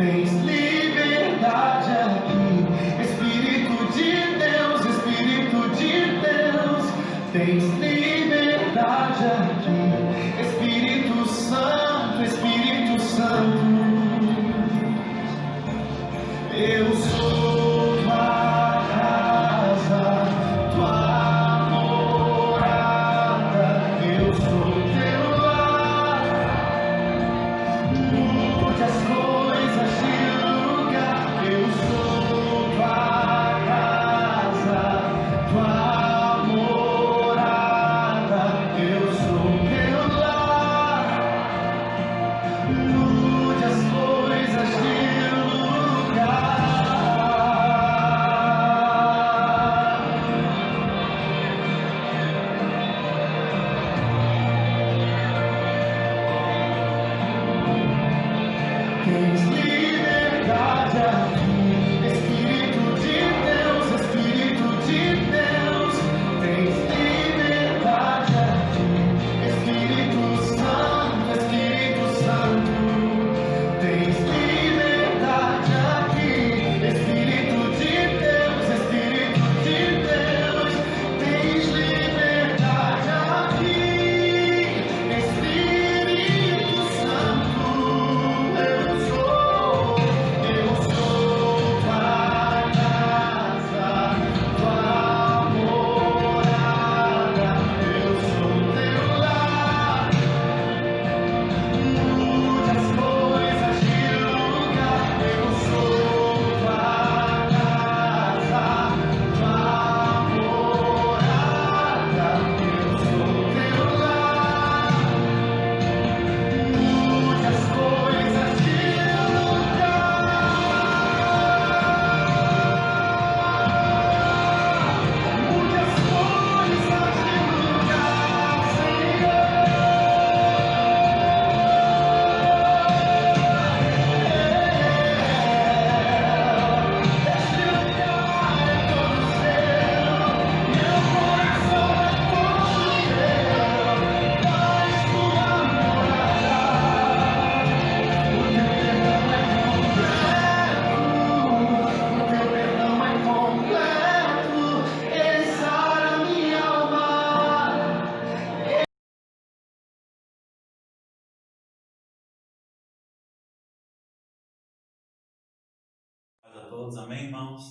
Tens liberdade aqui, Espírito de Deus, Espírito de Deus. Tens liberdade aqui, Espírito Santo, Espírito Santo. Eu sou tua casa, tua morada, eu sou teu lar. Mude as coisas de lugar, eu sou tua casa, tua morada, eu sou teu lar. Mude as coisas de lugar. Tens liberdade aqui, Espírito de Deus, Espírito de Deus. Tens liberdade aqui, Espírito Santo, Espírito Santo. Tens liberdade aqui, Espírito de Deus, Espírito de Deus. Tens liberdade aqui, Espírito Santo. Eu sou tua casa, tua morada, eu sou teu lar. Mude as coisas de lugar, eu sou tua casa, tua morada, eu sou teu lar. Mude as coisas de lugar. Mude as coisas de lugar, Senhor. Este lugar é todo seu, meu coração é todo teu. Faz tua morada. O teu perdão é completo, ele sara minha alma. A todos, amém, irmãos?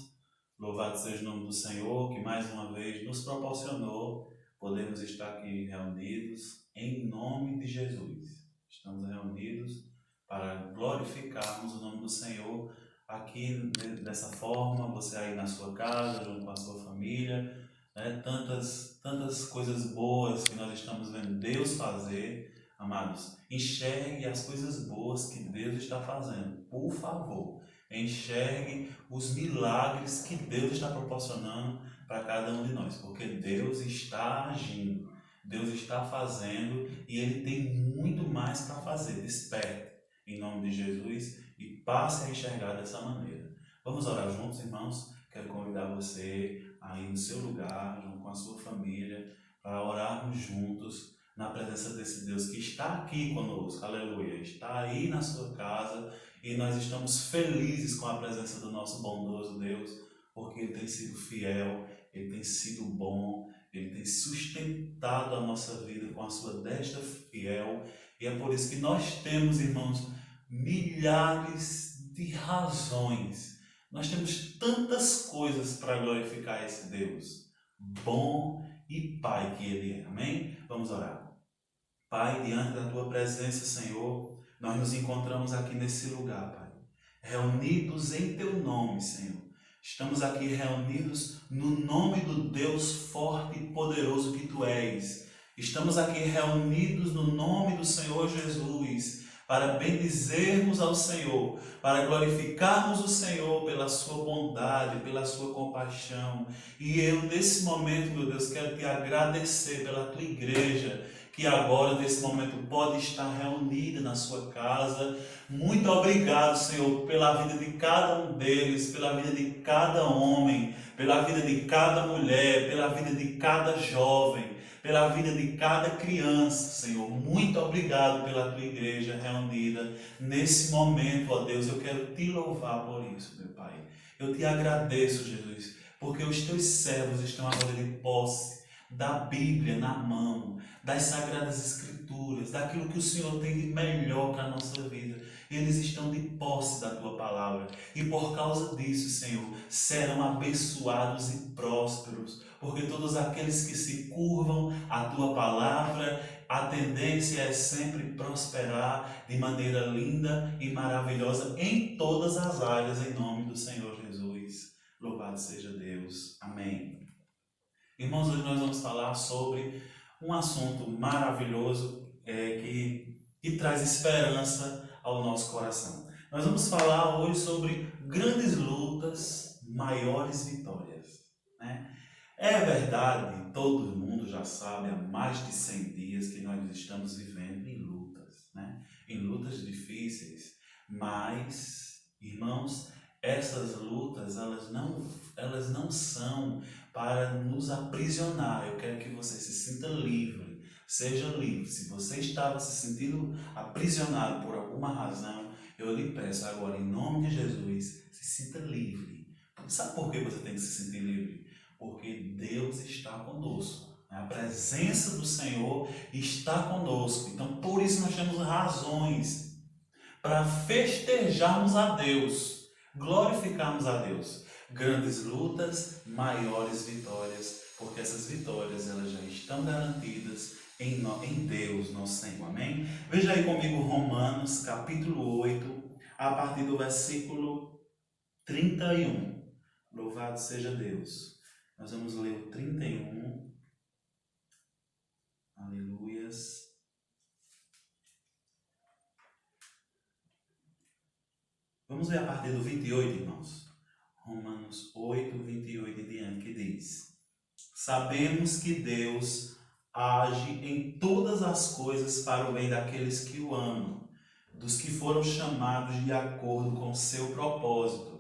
Louvado seja o nome do Senhor, que mais uma vez nos proporcionou podermos estar aqui reunidos em nome de Jesus. Estamos reunidos para glorificarmos o nome do Senhor aqui dessa forma, você aí na sua casa, junto com a sua família, né? Tantas coisas boas que nós estamos vendo Deus fazer, amados. Enxergue as coisas boas que Deus está fazendo, por favor. Enxergue os milagres que Deus está proporcionando para cada um de nós, porque Deus está agindo, Deus está fazendo e Ele tem muito mais para fazer. Desperte em nome de Jesus e passe a enxergar dessa maneira. Vamos orar juntos, irmãos? Quero convidar você aí no seu lugar, junto com a sua família, para orarmos juntos na presença desse Deus que está aqui conosco, aleluia, está aí na sua casa. E nós estamos felizes com a presença do nosso bondoso Deus, porque Ele tem sido fiel, Ele tem sido bom, Ele tem sustentado a nossa vida com a sua destra fiel. E é por isso que nós temos, irmãos, milhares de razões. Nós temos tantas coisas para glorificar esse Deus, bom e Pai que Ele é. Amém? Vamos orar. Pai, diante da Tua presença, Senhor, nós nos encontramos aqui nesse lugar, Pai, reunidos em Teu nome, Senhor. Estamos aqui reunidos no nome do Deus forte e poderoso que Tu és. Estamos aqui reunidos no nome do Senhor Jesus, para bendizermos ao Senhor, para glorificarmos o Senhor pela Sua bondade, pela Sua compaixão. E eu, nesse momento, meu Deus, quero Te agradecer pela Tua igreja, que agora, nesse momento, pode estar reunida na sua casa. Muito obrigado, Senhor, pela vida de cada um deles, pela vida de cada homem, pela vida de cada mulher, pela vida de cada jovem, pela vida de cada criança, Senhor. Muito obrigado pela tua igreja reunida nesse momento, ó Deus. Eu quero te louvar por isso, meu Pai. Eu te agradeço, Jesus, porque os teus servos estão agora de posse da Bíblia na mão, das Sagradas Escrituras, daquilo que o Senhor tem de melhor para a nossa vida. Eles estão de posse da tua palavra e por causa disso, Senhor, serão abençoados e prósperos, porque todos aqueles que se curvam à tua palavra, a tendência é sempre prosperar de maneira linda e maravilhosa em todas as áreas, em nome do Senhor Jesus. Louvado seja Deus. Amém. Irmãos, hoje nós vamos falar sobre um assunto maravilhoso que traz esperança ao nosso coração. Nós vamos falar hoje sobre grandes lutas, maiores vitórias, né? É verdade, todo mundo já sabe, há mais de 100 dias que nós estamos vivendo em lutas, né? Em lutas difíceis, mas, irmãos, essas lutas, elas não são para nos aprisionar. Eu quero que você se sinta livre, seja livre. Se você estava se sentindo aprisionado por alguma razão, eu lhe peço agora, em nome de Jesus, se sinta livre. Sabe por que você tem que se sentir livre? Porque Deus está conosco. A presença do Senhor está conosco. Então, por isso nós temos razões para festejarmos a Deus, glorificarmos a Deus. Grandes lutas, maiores vitórias, porque essas vitórias elas já estão garantidas em Deus, nosso Senhor. Amém? Veja aí comigo Romanos, capítulo 8, a partir do versículo 31. Louvado seja Deus. Nós vamos ler o 31. Aleluias. Vamos ler a partir do 28, irmãos. Romanos 8, 28 e diante, que diz: Sabemos que Deus age em todas as coisas para o bem daqueles que o amam, dos que foram chamados de acordo com seu propósito.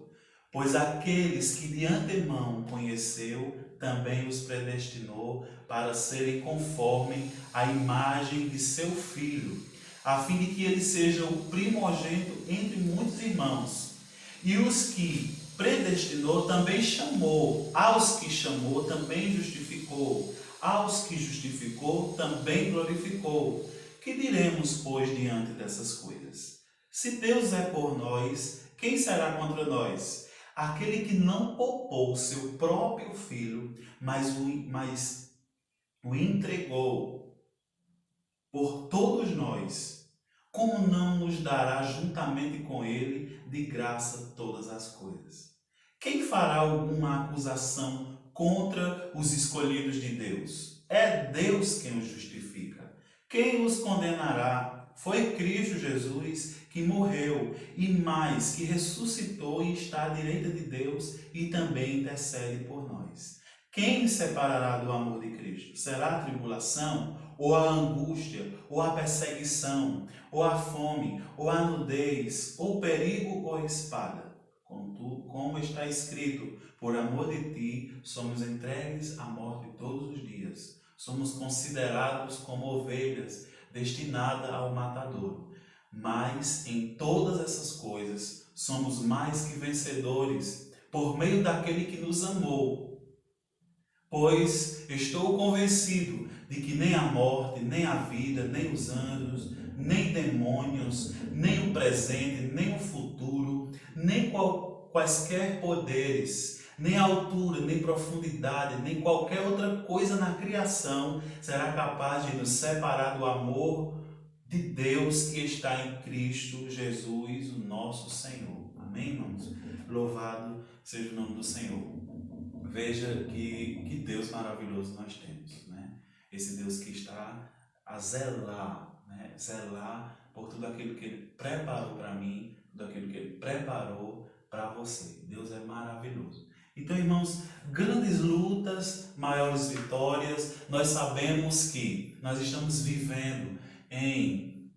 Pois aqueles que de antemão conheceu, também os predestinou para serem conforme a imagem de seu Filho, a fim de que ele seja o primogênito entre muitos irmãos. E os que predestinou também chamou, aos que chamou também justificou, aos que justificou também glorificou. Que diremos, pois, diante dessas coisas? Se Deus é por nós, quem será contra nós? Aquele que não poupou seu próprio filho, mas o entregou por todos nós, como não nos dará juntamente com ele de graça todas as coisas? Quem fará alguma acusação contra os escolhidos de Deus? É Deus quem os justifica. Quem os condenará? Foi Cristo Jesus que morreu e mais, que ressuscitou e está à direita de Deus e também intercede por nós. Quem separará do amor de Cristo? Será a tribulação, ou a angústia, ou a perseguição, ou a fome, ou a nudez, ou perigo, ou a espada? Contudo, como está escrito, por amor de ti somos entregues à morte todos os dias. Somos considerados como ovelhas destinadas ao matadouro. Mas em todas essas coisas somos mais que vencedores por meio daquele que nos amou. Pois estou convencido de que nem a morte, nem a vida, nem os anjos, nem demônios, nem o presente, nem o futuro, nem quaisquer poderes, nem altura, nem profundidade, nem qualquer outra coisa na criação será capaz de nos separar do amor de Deus que está em Cristo Jesus, o nosso Senhor. Amém, irmãos? Louvado seja o nome do Senhor. Veja que Deus maravilhoso nós temos, né? Esse Deus que está a zelar, né? Zelar por tudo aquilo que Ele preparou para mim, tudo aquilo que Ele preparou para você. Deus é maravilhoso. Então, irmãos, grandes lutas, maiores vitórias. Nós sabemos que nós estamos vivendo em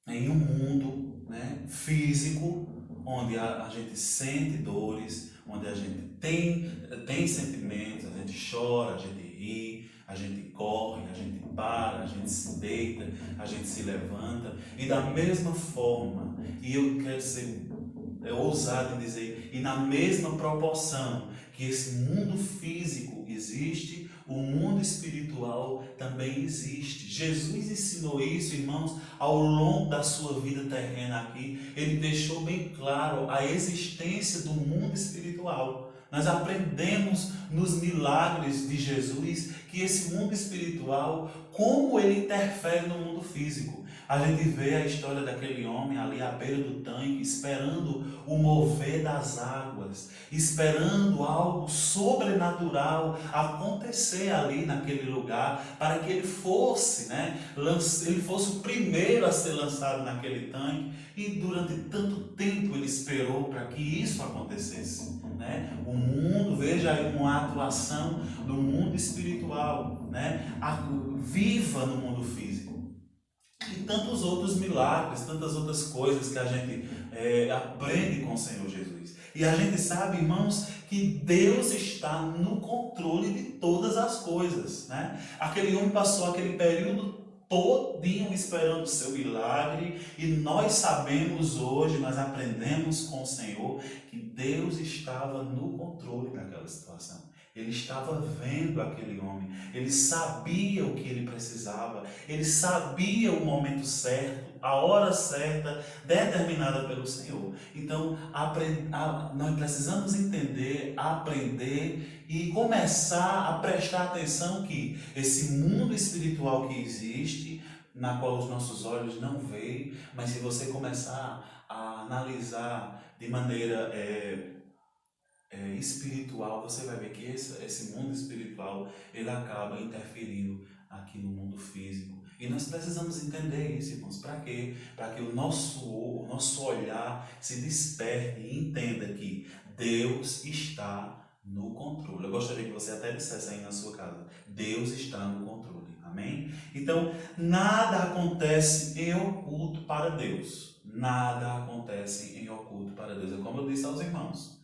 um mundo, né, físico, onde a gente sente dores, onde a gente tem sentimentos, a gente chora, a gente ri, A gente corre, a gente para, a gente se deita, a gente se levanta. E da mesma forma, e eu quero ser ousado em dizer, e na mesma proporção que esse mundo físico existe, o mundo espiritual também existe. Jesus ensinou isso, irmãos, ao longo da sua vida terrena aqui. Ele deixou bem claro a existência do mundo espiritual. Nós aprendemos nos milagres de Jesus que esse mundo espiritual, como ele interfere no mundo físico. A gente vê a história daquele homem ali à beira do tanque, esperando o mover das águas, esperando algo sobrenatural acontecer ali naquele lugar, para que ele fosse, ele fosse o primeiro a ser lançado naquele tanque. E durante tanto tempo ele esperou para que isso acontecesse. O mundo, veja aí uma atuação do mundo espiritual, viva no mundo físico. E tantos outros milagres, tantas outras coisas que a gente aprende com o Senhor Jesus. E a gente sabe, irmãos, que Deus está no controle de todas as coisas. Aquele homem passou aquele período todinho esperando o seu milagre, e nós sabemos hoje, nós aprendemos com o Senhor, que Deus estava no controle daquela situação. Ele estava vendo aquele homem, ele sabia o que ele precisava, ele sabia o momento certo, a hora certa, determinada pelo Senhor. Então, nós precisamos entender, aprender e começar a prestar atenção que esse mundo espiritual que existe, na qual os nossos olhos não veem, mas se você começar a analisar de maneira espiritual, você vai ver que esse mundo espiritual, ele acaba interferindo aqui no mundo físico. E nós precisamos entender isso, irmãos. Para quê? Para que o nosso olhar se desperte e entenda que Deus está no controle. Eu gostaria que você até dissesse aí na sua casa: Deus está no controle. Amém? Então, nada acontece em oculto para Deus. Nada acontece em oculto para Deus. É como eu disse aos irmãos.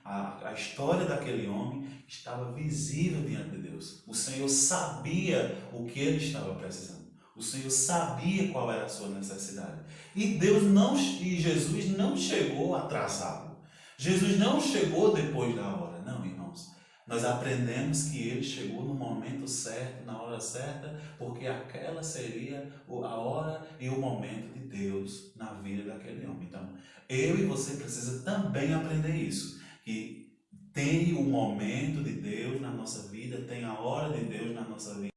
A história daquele homem estava visível diante de Deus. O Senhor sabia o que ele estava precisando. O Senhor sabia qual era a sua necessidade. E Jesus não chegou atrasado. Jesus não chegou depois da hora. Não, irmãos. Nós aprendemos que ele chegou no momento certo, na hora certa, porque aquela seria a hora e o momento de Deus na vida daquele homem. Então, eu e você precisa também aprender isso, que tem o momento de Deus na nossa vida, tem a hora de Deus na nossa vida,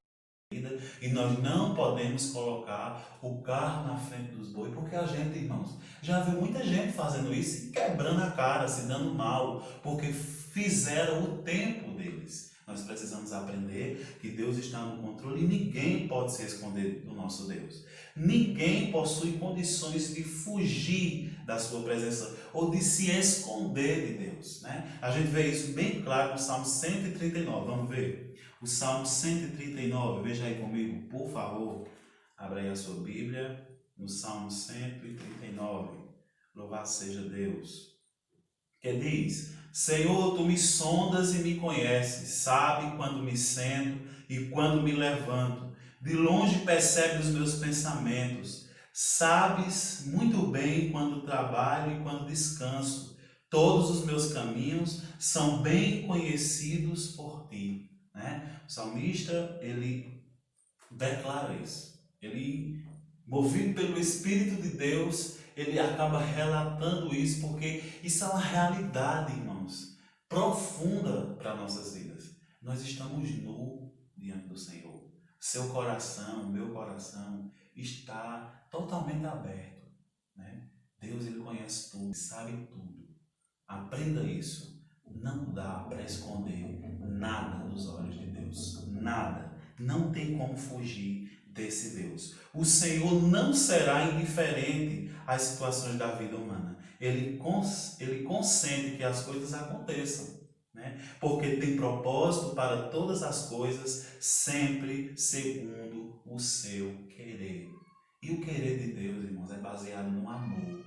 e nós não podemos colocar o carro na frente dos bois, porque a gente, irmãos, já viu muita gente fazendo isso e quebrando a cara, se dando mal, porque fizeram o tempo deles. Nós precisamos aprender que Deus está no controle e ninguém pode se esconder do nosso Deus. Ninguém possui condições de fugir da sua presença ou de se esconder de Deus. A gente vê isso bem claro no Salmo 139. Vamos ver? O Salmo 139, veja aí comigo, por favor. Abra aí a sua Bíblia, no Salmo 139. Louvado seja Deus. Que diz: Senhor, tu me sondas e me conheces, sabe quando me sento e quando me levanto. De longe percebes os meus pensamentos. Sabes muito bem quando trabalho e quando descanso. Todos os meus caminhos são bem conhecidos por ti. O salmista, ele declara isso. Ele, movido pelo Espírito de Deus, ele acaba relatando isso, porque isso é uma realidade, irmãos, profunda para nossas vidas. Nós estamos nus diante do Senhor. Seu coração, meu coração está totalmente aberto. Deus, ele conhece tudo, sabe tudo. Aprenda isso. Não dá para esconder nada dos olhos de Deus. Nada. Não tem como fugir desse Deus. O Senhor não será indiferente às situações da vida humana. Ele consente que as coisas aconteçam. Porque tem propósito para todas as coisas, sempre segundo o seu querer. E o querer de Deus, irmãos, é baseado no amor.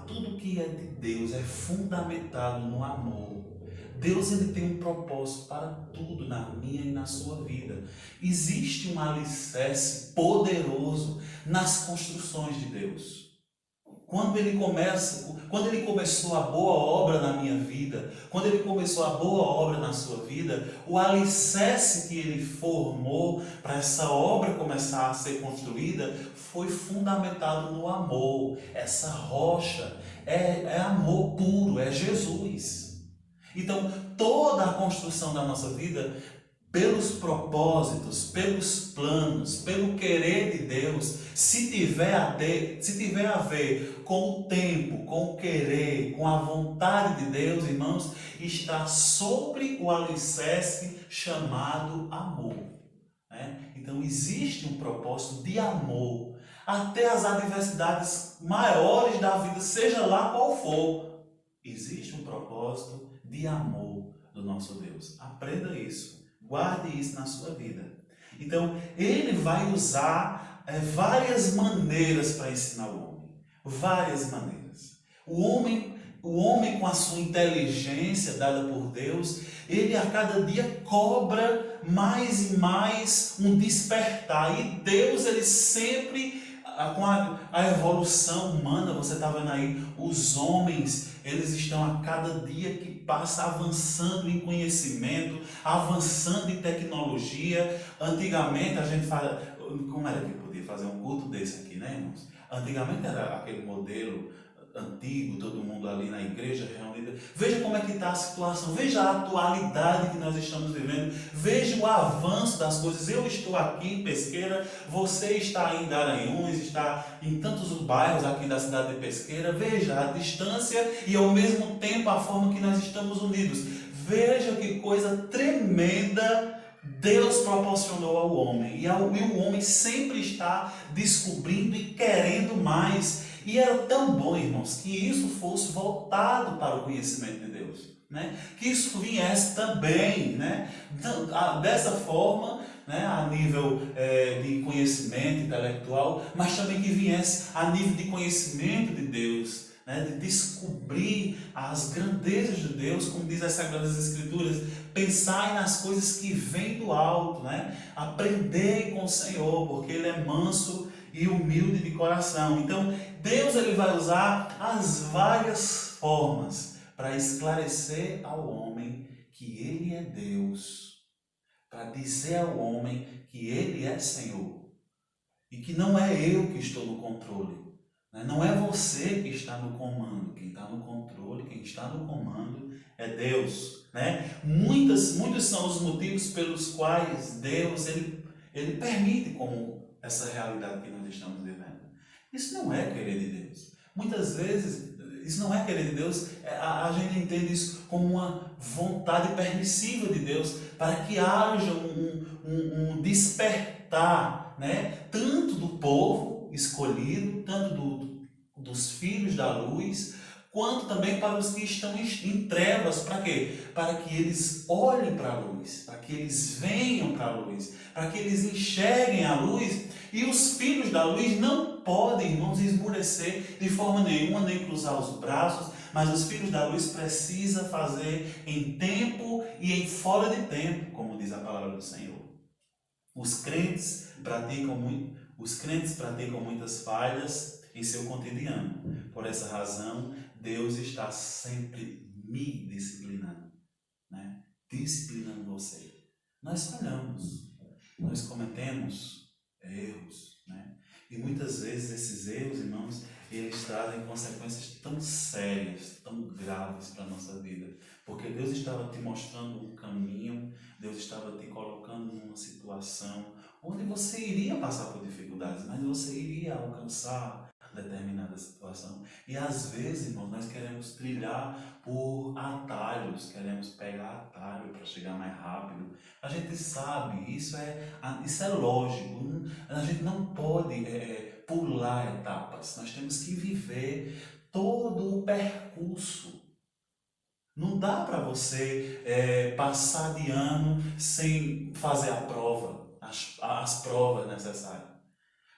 Tudo que é de Deus é fundamentado no amor. Deus ele tem um propósito para tudo na minha e na sua vida. Existe um alicerce poderoso nas construções de Deus. Quando ele começou a boa obra na minha vida, quando ele começou a boa obra na sua vida, o alicerce que ele formou para essa obra começar a ser construída foi fundamentado no amor. Essa rocha é amor puro, é Jesus. Então, toda a construção da nossa vida, pelos propósitos, pelos planos, pelo querer de Deus, se tiver a ver com o tempo, com o querer, com a vontade de Deus, irmãos, está sobre o alicerce chamado amor. Né? Então existe um propósito de amor, até as adversidades maiores da vida, seja lá qual for, existe um propósito de amor do nosso Deus. Aprenda isso. Guarde isso na sua vida. Então, ele vai usar várias maneiras para ensinar o homem. Várias maneiras. O homem com a sua inteligência dada por Deus, ele a cada dia cobra mais e mais um despertar. E Deus, ele sempre, com a evolução humana, você está vendo aí, os homens, eles estão a cada dia que passa avançando em conhecimento, avançando em tecnologia. Antigamente a gente fala, como era que podia fazer um culto desse aqui, né, irmãos? Antigamente era aquele modelo antigo, todo mundo ali na igreja reunida. Veja como é que está a situação, veja a atualidade que nós estamos vivendo, veja o avanço das coisas. Eu estou aqui em Pesqueira, você está em Garanhuns, está em tantos bairros aqui da cidade de Pesqueira. Veja a distância e ao mesmo tempo a forma que nós estamos unidos. Veja que coisa tremenda Deus proporcionou ao homem, e o homem sempre está descobrindo e querendo mais. E era tão bom, irmãos, que isso fosse voltado para o conhecimento de Deus, né? Que isso viesse também, né? Dessa forma, né? A nível de conhecimento intelectual, mas também que viesse a nível de conhecimento de Deus, né? De descobrir as grandezas de Deus, como diz as Sagradas Escrituras. Pensai nas coisas que vêm do alto, né? Aprendei com o Senhor, porque Ele é manso e humilde de coração. Então, Deus ele vai usar as várias formas para esclarecer ao homem que Ele é Deus, para dizer ao homem que Ele é Senhor e que não é eu que estou no controle, né? Não é você que está no comando. Quem está no controle, quem está no comando é Deus, né? Muitos são os motivos pelos quais Deus ele permite como essa realidade que nós estamos vivendo. Isso não é querer de Deus. Muitas vezes, isso não é querer de Deus. A gente entende isso como uma vontade permissiva de Deus para que haja um despertar, né? Tanto do povo escolhido, tanto dos filhos da luz, quanto também para os que estão em trevas. Para quê? Para que eles olhem para a luz, para que eles venham para a luz, para que eles enxerguem a luz. E os filhos da luz não podem, irmãos, esmurecer de forma nenhuma, nem cruzar os braços, mas os filhos da luz precisam fazer em tempo e em fora de tempo, como diz a palavra do Senhor. Os crentes praticam muitas falhas em seu cotidiano. Por essa razão, Deus está sempre me disciplinando, né? Disciplinando você. Nós falhamos, nós cometemos erros, né? E muitas vezes esses erros, irmãos, eles trazem consequências tão sérias, tão graves para a nossa vida, porque Deus estava te mostrando um caminho, Deus estava te colocando numa situação onde você iria passar por dificuldades, mas você iria alcançar determinada situação. E às vezes, irmãos, nós queremos trilhar por atalhos, queremos pegar atalho para chegar mais rápido. A gente sabe, isso é lógico, a gente não pode pular etapas, nós temos que viver todo o percurso. Não dá para você passar de ano sem fazer a prova, as provas necessárias.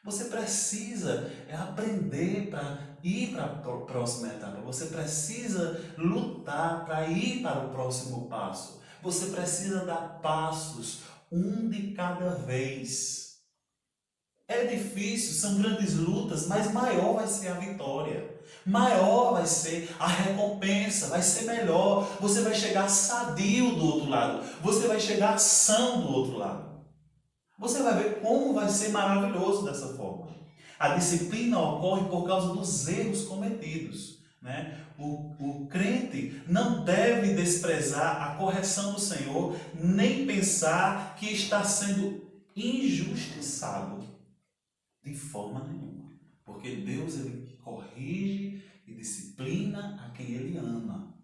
Você precisa aprender para ir para a próxima etapa. Você precisa lutar para ir para o próximo passo. Você precisa dar passos, um de cada vez. É difícil, são grandes lutas, mas maior vai ser a vitória. Maior vai ser a recompensa, vai ser melhor. Você vai chegar sadio do outro lado. Você vai chegar são do outro lado. Você vai ver como vai ser maravilhoso dessa forma. A disciplina ocorre por causa dos erros cometidos, né? O crente não deve desprezar a correção do Senhor, nem pensar que está sendo injustiçado de forma nenhuma. Porque Deus, ele corrige e disciplina a quem ele ama.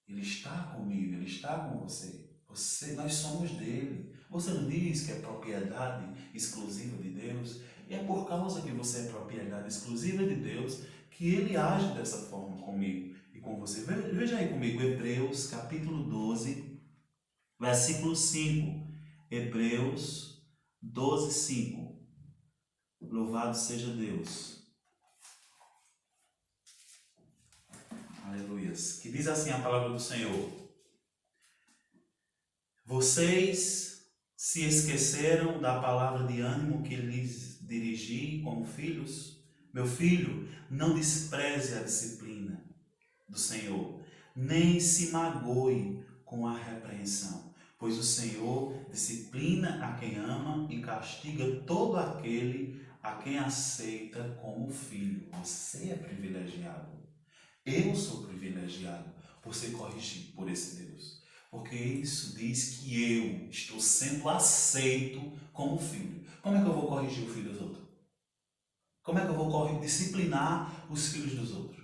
Ele está comigo, ele está com você. Nós somos dele. Você não diz que é propriedade exclusiva de Deus? E é por causa que você é propriedade exclusiva de Deus que ele age dessa forma comigo e com você. Veja aí comigo, Hebreus capítulo 12, versículo 5. Hebreus 12, 5. Louvado seja Deus. Aleluias. Que diz assim a palavra do Senhor: vocês se esqueceram da palavra de ânimo que lhes dirigi como filhos? Meu filho, não despreze a disciplina do Senhor, nem se magoe com a repreensão, pois o Senhor disciplina a quem ama e castiga todo aquele a quem aceita como filho. Você é privilegiado. Eu sou privilegiado por ser corrigido por esse Deus. Porque isso diz que eu estou sendo aceito como filho. Como é que eu vou corrigir o filho dos outros? Como é que eu vou disciplinar os filhos dos outros?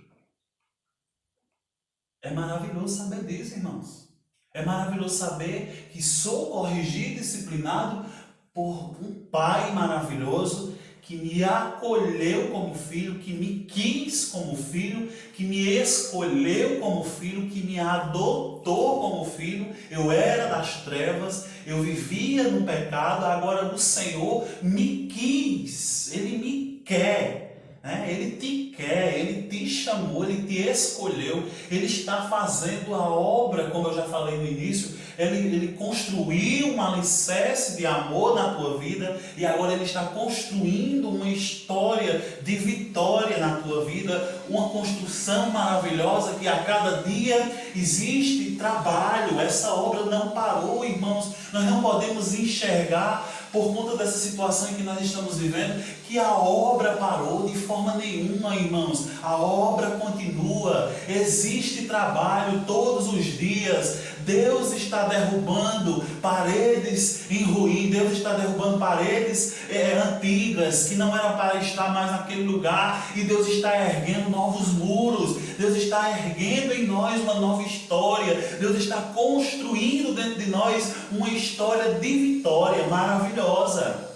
É maravilhoso saber disso, irmãos. É maravilhoso saber que sou corrigido, disciplinado por um pai maravilhoso que me acolheu como filho, que me quis como filho, que me escolheu como filho, que me adotou como filho. Eu era das trevas, eu vivia no pecado, agora o Senhor me quis, Ele me quer, né? Ele te quer, Ele te chamou, Ele te escolheu, Ele está fazendo a obra, como eu já falei no início. Ele construiu um alicerce de amor na tua vida e agora Ele está construindo uma história de vitória na tua vida, uma construção maravilhosa que a cada dia existe trabalho. Essa obra não parou, irmãos. Nós não podemos enxergar por conta dessa situação em que nós estamos vivendo que a obra parou de forma nenhuma, irmãos. A obra continua, existe trabalho todos os dias. Deus está derrubando paredes em ruína, Deus está derrubando paredes antigas que não eram para estar mais naquele lugar, e Deus está erguendo novos muros, Deus está erguendo em nós uma nova história, Deus está construindo dentro de nós uma história de vitória maravilhosa,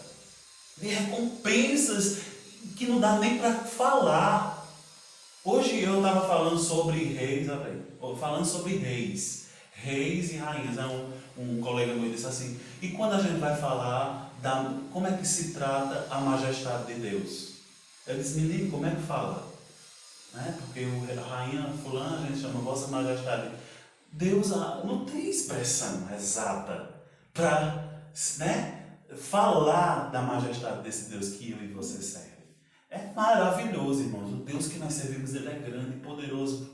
de recompensas que não dá nem para falar. Hoje eu estava falando sobre reis, reis e rainhas. Um colega meu disse assim: e quando a gente vai falar como é que se trata a majestade de Deus? Eu disse: menino, como é que fala? Né? Porque a rainha fulana a gente chama Vossa Majestade. Deus não tem expressão exata para, né, falar da majestade desse Deus que eu e você servem. É maravilhoso, irmãos. O Deus que nós servimos, Ele é grande e poderoso.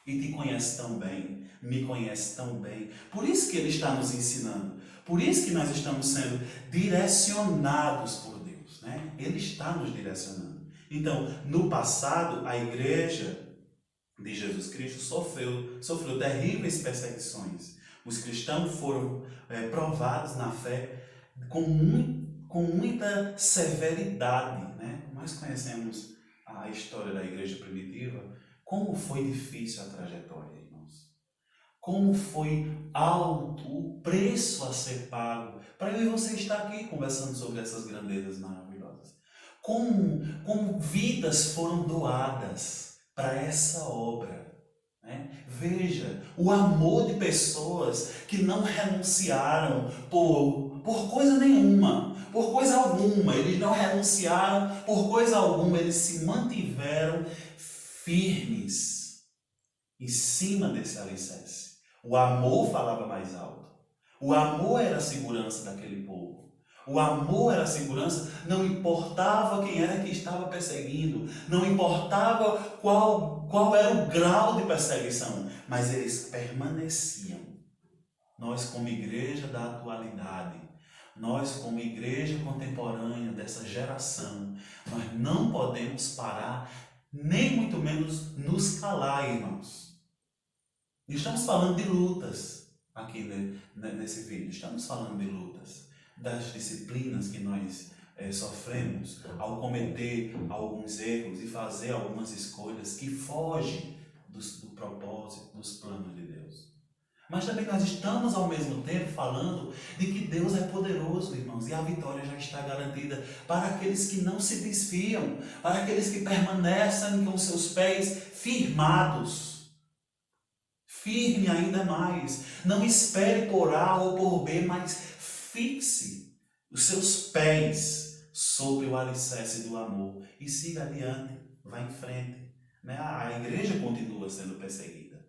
E te conhece tão bem, me conhece tão bem. Por isso que Ele está nos ensinando. Por isso que nós estamos sendo direcionados por Deus, né? Ele está nos direcionando. Então, no passado, a igreja de Jesus Cristo sofreu terríveis perseguições. Os cristãos foram provados na fé com muita severidade, né? Nós conhecemos a história da igreja primitiva. Como foi difícil a trajetória, irmãos. Como foi alto o preço a ser pago para eu e você estar aqui conversando sobre essas grandezas maravilhosas. Como vidas foram doadas para essa obra. Né? Veja, o amor de pessoas que não renunciaram por por coisa nenhuma, por coisa alguma, eles não renunciaram, por coisa alguma, eles se mantiveram firmes em cima desse alicerce. O amor falava mais alto. O amor era a segurança daquele povo. O amor era a segurança, não importava quem era que estava perseguindo, não importava qual era o grau de perseguição, mas eles permaneciam. Nós, como igreja da atualidade, nós, como igreja contemporânea dessa geração, nós não podemos parar, nem muito menos nos calar, irmãos. Estamos falando de lutas aqui nesse vídeo, estamos falando de lutas, das disciplinas que nós sofremos ao cometer alguns erros e fazer algumas escolhas que fogem do propósito, dos planos de Deus. Mas também nós estamos ao mesmo tempo falando de que Deus é poderoso, irmãos, e a vitória já está garantida para aqueles que não se desfiam, para aqueles que permanecem com seus pés firmados. Firme ainda mais. Não espere por A ou por B, mas fixe os seus pés sobre o alicerce do amor e siga adiante, vá em frente. A igreja continua sendo perseguida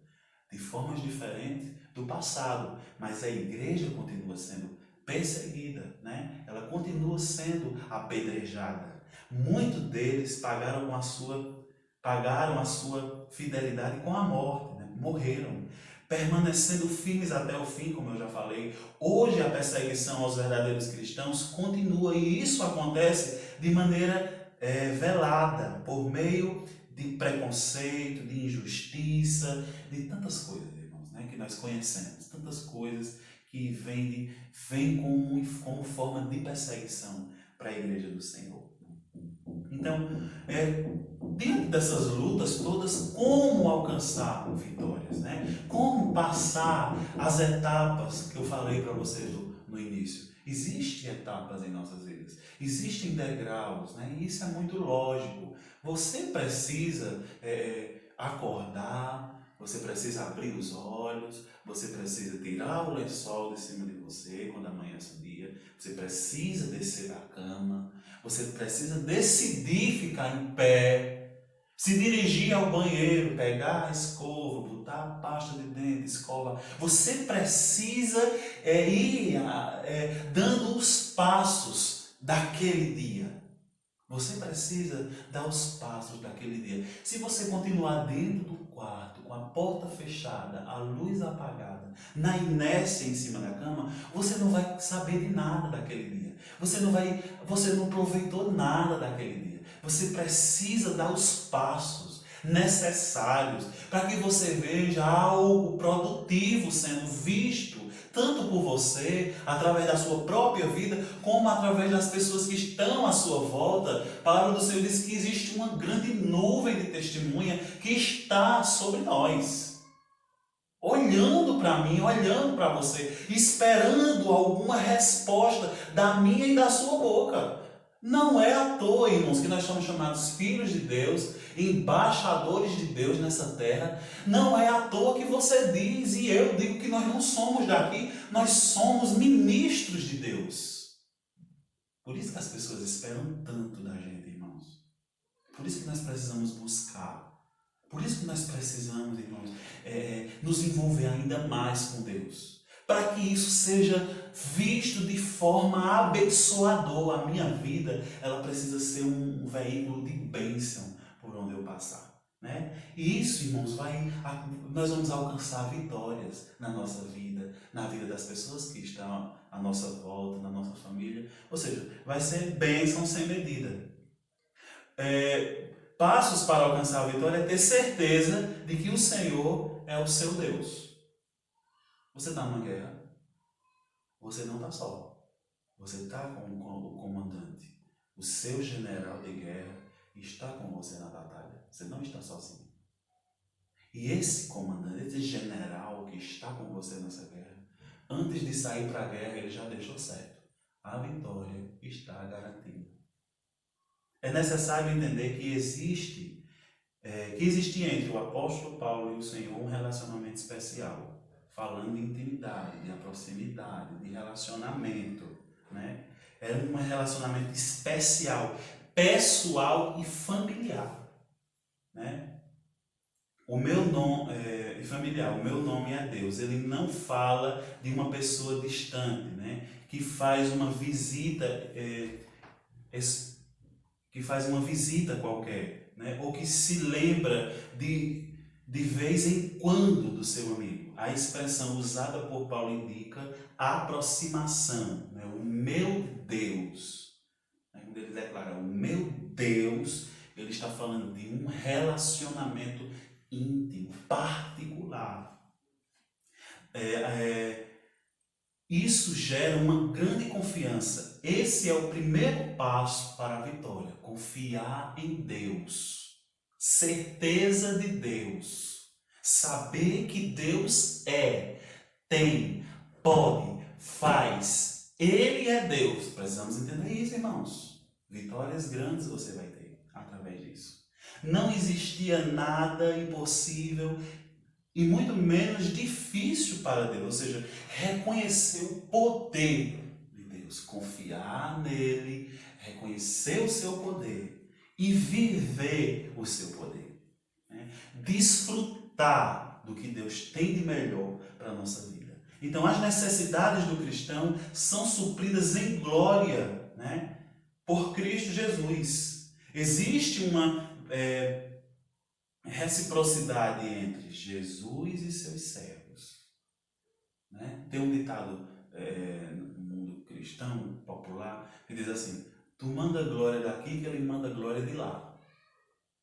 de formas diferentes do passado, mas a igreja continua sendo perseguida, Ela continua sendo apedrejada. Muitos deles pagaram a sua fidelidade com a morte, morreram, permanecendo firmes até o fim, como eu já falei. Hoje a perseguição aos verdadeiros cristãos continua, e isso acontece de maneira velada, por meio de preconceito, de injustiça, de tantas coisas, irmãos, que nós conhecemos, tantas coisas que vêm como forma de perseguição para a igreja do Senhor. Então, diante dessas lutas todas, como alcançar vitórias, Como passar as etapas que eu falei para vocês no início. Existem etapas em nossas vidas, existem degraus, e isso é muito lógico. Você precisa acordar, você precisa abrir os olhos, você precisa tirar o lençol de cima de você quando amanhece o dia, você precisa descer da cama, você precisa decidir ficar em pé, se dirigir ao banheiro, pegar a escova, botar a pasta de dente, escova. Você precisa ir dando os passos daquele dia. Você precisa dar os passos daquele dia. Se você continuar dentro do quarto, com a porta fechada, a luz apagada, na inércia em cima da cama, você não vai saber de nada daquele dia. Você não aproveitou nada daquele dia. Você precisa dar os passos necessários para que você veja algo produtivo sendo visto, tanto por você, através da sua própria vida, como através das pessoas que estão à sua volta. A palavra do Senhor diz que existe uma grande nuvem de testemunha que está sobre nós, olhando para mim, olhando para você, esperando alguma resposta da minha e da sua boca. Não é à toa, irmãos, que nós somos chamados filhos de Deus, embaixadores de Deus nessa terra. Não é à toa que você diz e eu digo que nós não somos daqui, nós somos ministros de Deus. Por isso que as pessoas esperam tanto da gente, irmãos. Por isso que nós precisamos buscar. Por isso que nós precisamos, irmãos, nos envolver ainda mais com Deus. Para que isso seja visto de forma abençoadora. A minha vida, ela precisa ser um veículo de bênção por onde eu passar. E isso, irmãos, nós vamos alcançar vitórias na nossa vida, na vida das pessoas que estão à nossa volta, na nossa família. Ou seja, vai ser bênção sem medida. Passos para alcançar a vitória é ter certeza de que o Senhor é o seu Deus. Você está numa guerra, você não está só. Você está com o comandante. O seu general de guerra está com você na batalha. Você não está sozinho. E esse comandante, esse general que está com você nessa guerra, antes de sair para a guerra, ele já deixou certo. A vitória está garantida. É necessário entender que existia entre o apóstolo Paulo e o Senhor um relacionamento especial, falando de intimidade, de proximidade, de relacionamento. né? Era um relacionamento especial, pessoal e familiar, né? O meu nome é familiar, o meu nome é Deus. Ele não fala de uma pessoa distante, né? Que faz uma visita, que faz uma visita qualquer, né? Ou que se lembra de vez em quando do seu amigo. A expressão usada por Paulo indica a aproximação, né? O meu Deus. Quando ele declara o meu Deus, ele está falando de um relacionamento íntimo, particular. Isso gera uma grande confiança. Esse é o primeiro passo para a vitória. Confiar em Deus. Certeza de Deus. Saber que Deus tem, pode, faz. Ele é Deus. Precisamos entender isso, irmãos. Vitórias grandes você vai ter através disso. Não existia nada impossível e muito menos difícil para Deus. Ou seja, reconhecer o poder de Deus, confiar nele, reconhecer o seu poder e viver o seu poder. Né? Desfrutar do que Deus tem de melhor para a nossa vida. Então, as necessidades do cristão são supridas em glória, né? Por Cristo Jesus. Existe uma reciprocidade entre Jesus e seus servos. Né? Tem um ditado no mundo cristão popular que diz assim: tu manda glória daqui que ele manda glória de lá.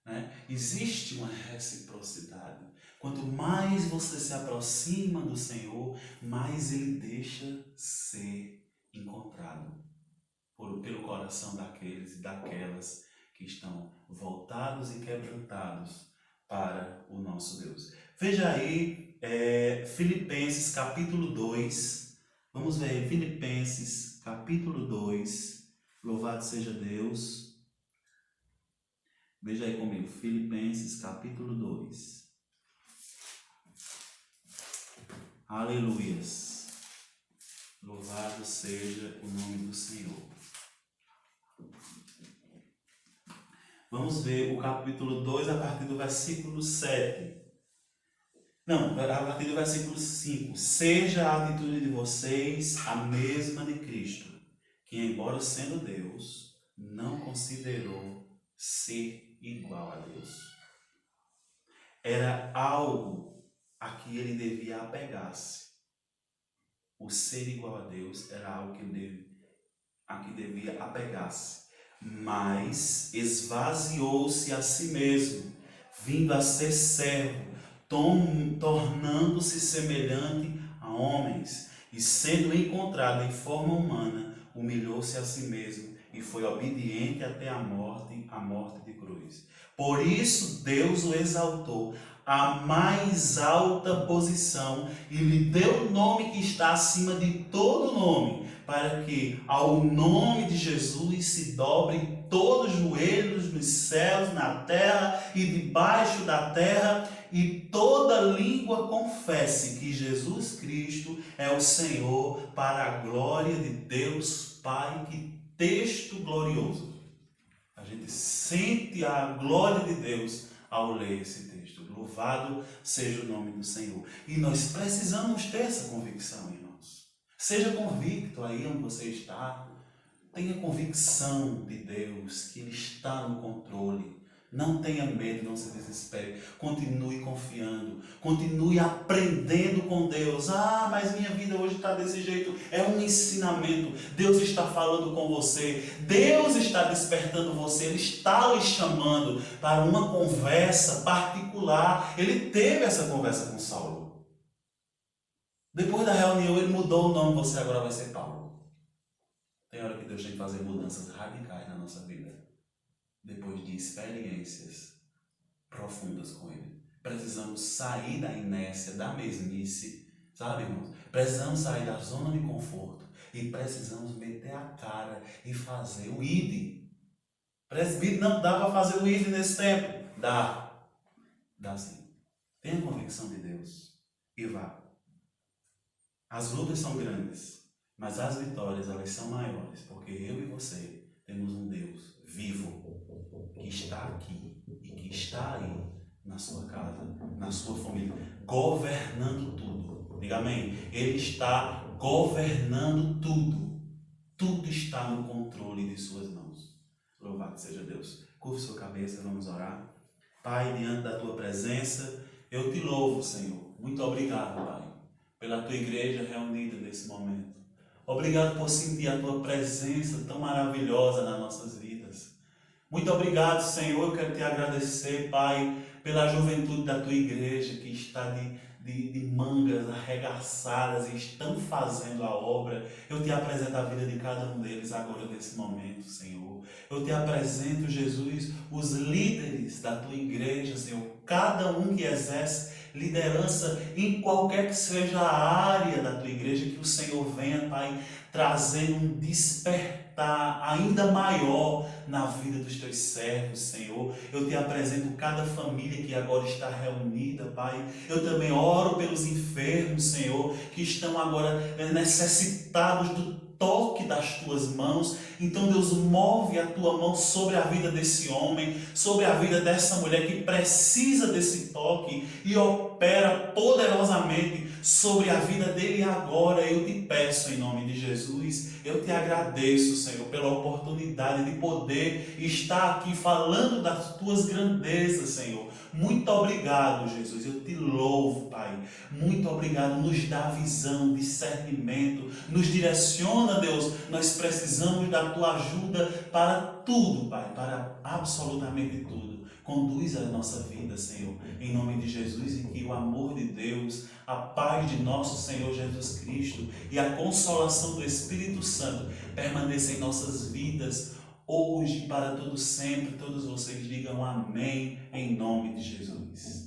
Né? Existe uma reciprocidade. Quanto mais você se aproxima do Senhor, mais ele deixa ser encontrado pelo coração daqueles e daquelas que estão voltados e quebrantados para o nosso Deus. Veja aí Filipenses capítulo 2. Vamos ver Filipenses capítulo 2. Louvado seja Deus. Veja aí comigo, Filipenses capítulo 2. Aleluias. Louvado seja o nome do Senhor. Vamos ver o capítulo 2 a partir do versículo 7. Não, a partir do versículo 5. Seja a atitude de vocês a mesma de Cristo, que embora sendo Deus, não considerou ser igual a Deus. Era algo a que ele devia apegar-se. O ser igual a Deus era algo a que devia apegar-se. Mas esvaziou-se a si mesmo, vindo a ser servo, tornando-se semelhante a homens, e sendo encontrado em forma humana, humilhou-se a si mesmo e foi obediente até a morte de cruz. Por isso Deus o exaltou à mais alta posição e lhe deu o nome que está acima de todo nome, para que ao nome de Jesus se dobrem todos os joelhos nos céus, na terra e debaixo da terra, e toda língua confesse que Jesus Cristo é o Senhor, para a glória de Deus Pai. Que texto glorioso! A gente sente a glória de Deus ao ler esse texto. Louvado seja o nome do Senhor. E nós precisamos ter essa convicção, irmãos. Seja convicto aí onde você está. Tenha convicção de Deus, que Ele está no controle. Não tenha medo, não se desespere. Continue confiando. Continue aprendendo com Deus. Ah, mas minha vida hoje está desse jeito. É um ensinamento. Deus está falando com você. Deus está despertando você. Ele está lhe chamando para uma conversa particular. Ele teve essa conversa com Saulo. Depois da reunião, ele mudou o nome. Você agora vai ser Paulo. Tem hora que Deus tem que fazer mudanças radicais na nossa vida. Depois de experiências profundas com Ele. Precisamos sair da inércia, da mesmice, sabe, irmãos? Precisamos sair da zona de conforto e precisamos meter a cara e fazer o ID. Presbítero, não dá para fazer o ID nesse tempo? Dá. Dá sim. Tenha convicção de Deus e vá. As lutas são grandes, Mas as vitórias, elas são maiores, porque eu e você temos um Deus vivo, que está aqui e que está aí, na sua casa, na sua família, governando tudo. Diga amém. Ele está governando tudo. Tudo está no controle de suas mãos. Louvado seja Deus. Curva sua cabeça, vamos orar. Pai, diante da tua presença, eu te louvo, Senhor. Muito obrigado, Pai, pela tua igreja reunida nesse momento. Obrigado por sentir a tua presença tão maravilhosa nas nossas vidas. Muito obrigado, Senhor. Eu quero te agradecer, Pai, pela juventude da tua igreja que está de mangas arregaçadas e estão fazendo a obra. Eu te apresento a vida de cada um deles agora nesse momento, Senhor. Eu te apresento, Jesus, os líderes da tua igreja, Senhor. Cada um que exerce liderança em qualquer que seja a área da tua igreja, que o Senhor venha, Pai, trazendo um despertar ainda maior na vida dos teus servos, Senhor. Eu te apresento cada família que agora está reunida, Pai. Eu também oro pelos enfermos, Senhor, que estão agora necessitados do toque das tuas mãos. Então, Deus, move a tua mão sobre a vida desse homem, sobre a vida dessa mulher que precisa desse toque e opera poderosamente sobre a vida dele agora. Eu te peço em nome de Jesus, eu te agradeço, Senhor, pela oportunidade de poder estar aqui falando das tuas grandezas, Senhor. Muito obrigado, Jesus, eu te louvo, Pai. Muito obrigado, nos dá visão, discernimento, nos direciona, Deus. Nós precisamos da tua ajuda para tudo, Pai, para absolutamente tudo. Conduz a nossa vida, Senhor, em nome de Jesus, e que o amor de Deus, a paz de nosso Senhor Jesus Cristo e a consolação do Espírito Santo permaneça em nossas vidas, hoje e para todo sempre. Todos vocês digam amém, em nome de Jesus.